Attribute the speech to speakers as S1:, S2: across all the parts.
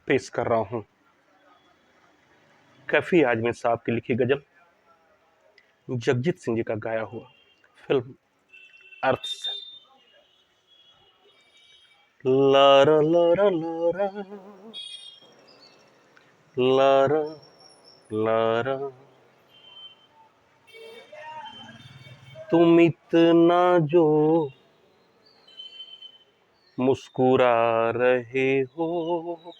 S1: पेश कर रहा हूं कैफी आजमी साहब की लिखी गजल, जगजीत सिंह जी का गाया हुआ, फिल्म अर्थ से। Lara Lara Lara Lara Lara, तुम इतना जो मुस्कुरा रहे हो,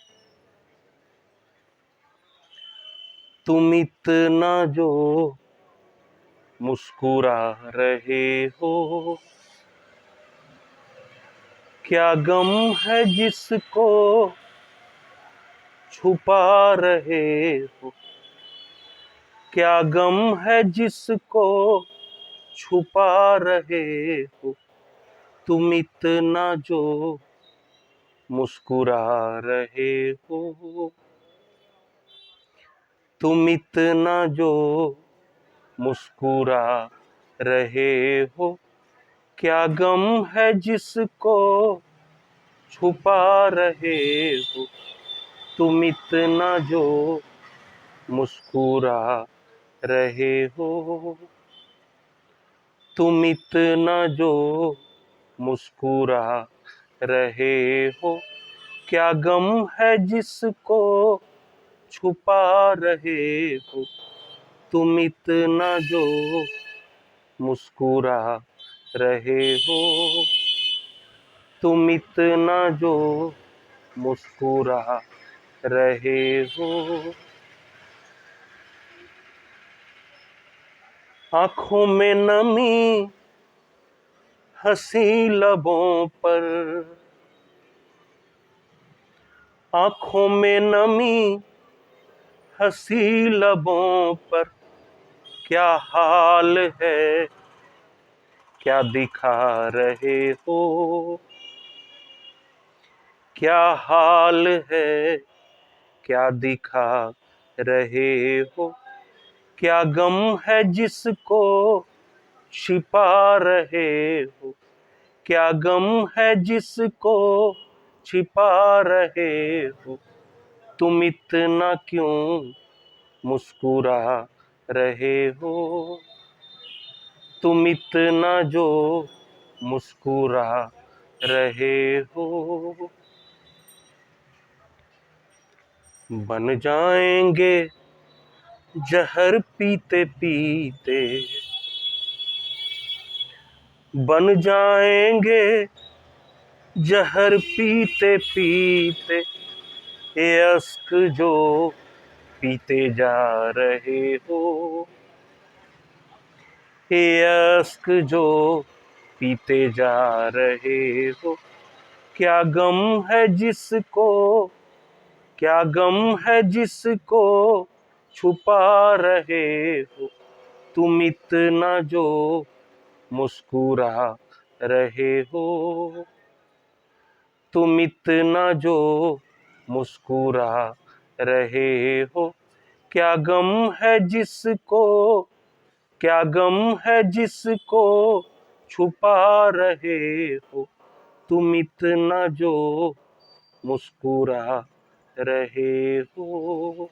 S1: तुम इतना जो मुस्कुरा रहे हो, क्या गम है जिसको छुपा रहे हो, क्या गम है जिसको छुपा रहे हो, तुम इतना जो मुस्कुरा रहे हो, तुम इतना जो मुस्कुरा रहे हो, क्या गम है जिसको छुपा रहे हो, तुम इतना जो मुस्कुरा रहे हो, तुम इतना जो मुस्कुरा रहे हो, क्या गम है जिसको छुपा रहे हो, तुम इतना जो मुस्कुरा रहे हो, तुम इतना जो मुस्कुरा रहे हो। आंखों में नमी, हंसी लबों पर, आंखों में नमी, हंसी लबों पर, क्या हाल है, क्या दिखा रहे हो, क्या हाल है, क्या दिखा रहे हो, क्या गम है जिसको छिपा रहे हो, क्या गम है जिसको छिपा रहे हो, तुम इतना क्यों मुस्कुरा रहे हो, तुम इतना जो मुस्कुरा रहे हो। बन जाएंगे जहर पीते पीते, बन जाएंगे जहर पीते पीते, ये अश्क जो पीते जा रहे हो, ये अश्क जो पीते जा रहे हो, क्या गम है जिसको, क्या गम है जिसको छुपा रहे हो, तुम इतना जो मुस्कुरा रहे हो, तुम इतना जो मुस्कुरा रहे हो, क्या गम है जिसको, क्या गम है जिसको छुपा रहे हो, तुम इतना जो मुस्कुरा रहे हो।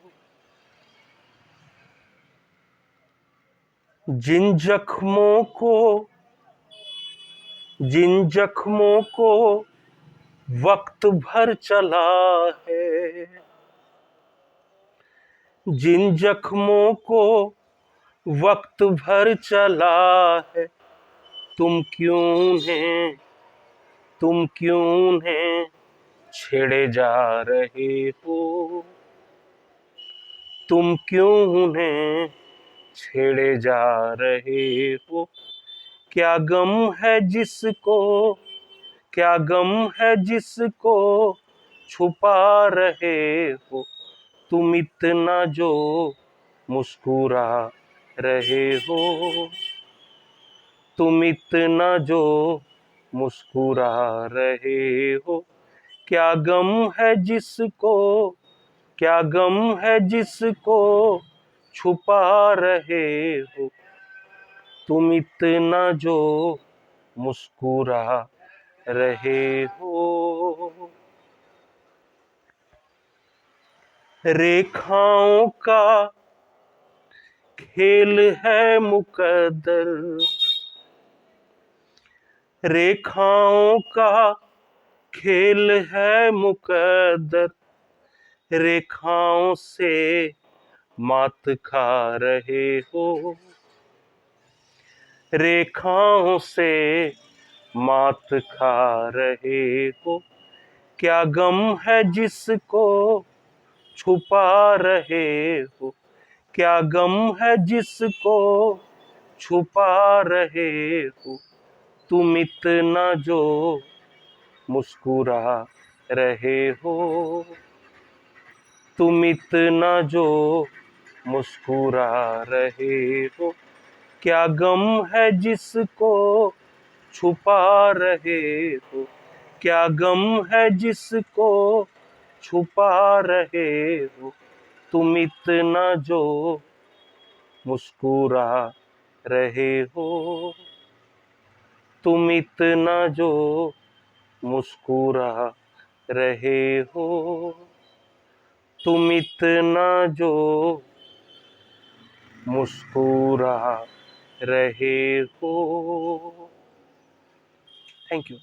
S1: जिन जख्मों को, जिन जख्मों को वक्त भर चला है, जिन जख्मों को वक्त भर चला है, तुम क्यों हैं, तुम क्यों हैं छेड़े जा रहे हो, तुम क्यों हैं छेड़े जा रहे हो, क्या गम है जिसको, क्या गम है जिसको छुपा रहे हो, तुम इतना जो मुस्कुरा रहे हो, तुम इतना जो मुस्कुरा रहे हो, क्या गम है जिसको, क्या गम है जिसको छुपा रहे हो, तुम इतना जो मुस्कुरा रहे हो। रेखाओं का खेल है मुकद्दर, रेखाओं का खेल है मुकद्दर, रेखाओं से मात खा रहे हो, रेखाओं से मात खा रहे हो। क्या गम है जिसको छुपा रहे हो, क्या गम है जिसको छुपा रहे हो। तुम इतना जो मुस्कुरा रहे हो, तुम इतना जो मुस्कुरा रहे हो। क्या गम है जिसको छुपा रहे हो, क्या गम है जिसको छुपा रहे हो। तुम इतना जो मुस्कुरा रहे हो, तुम इतना जो मुस्कुरा रहे हो, तुम इतना जो मुस्कुरा रहे हो। Thank you.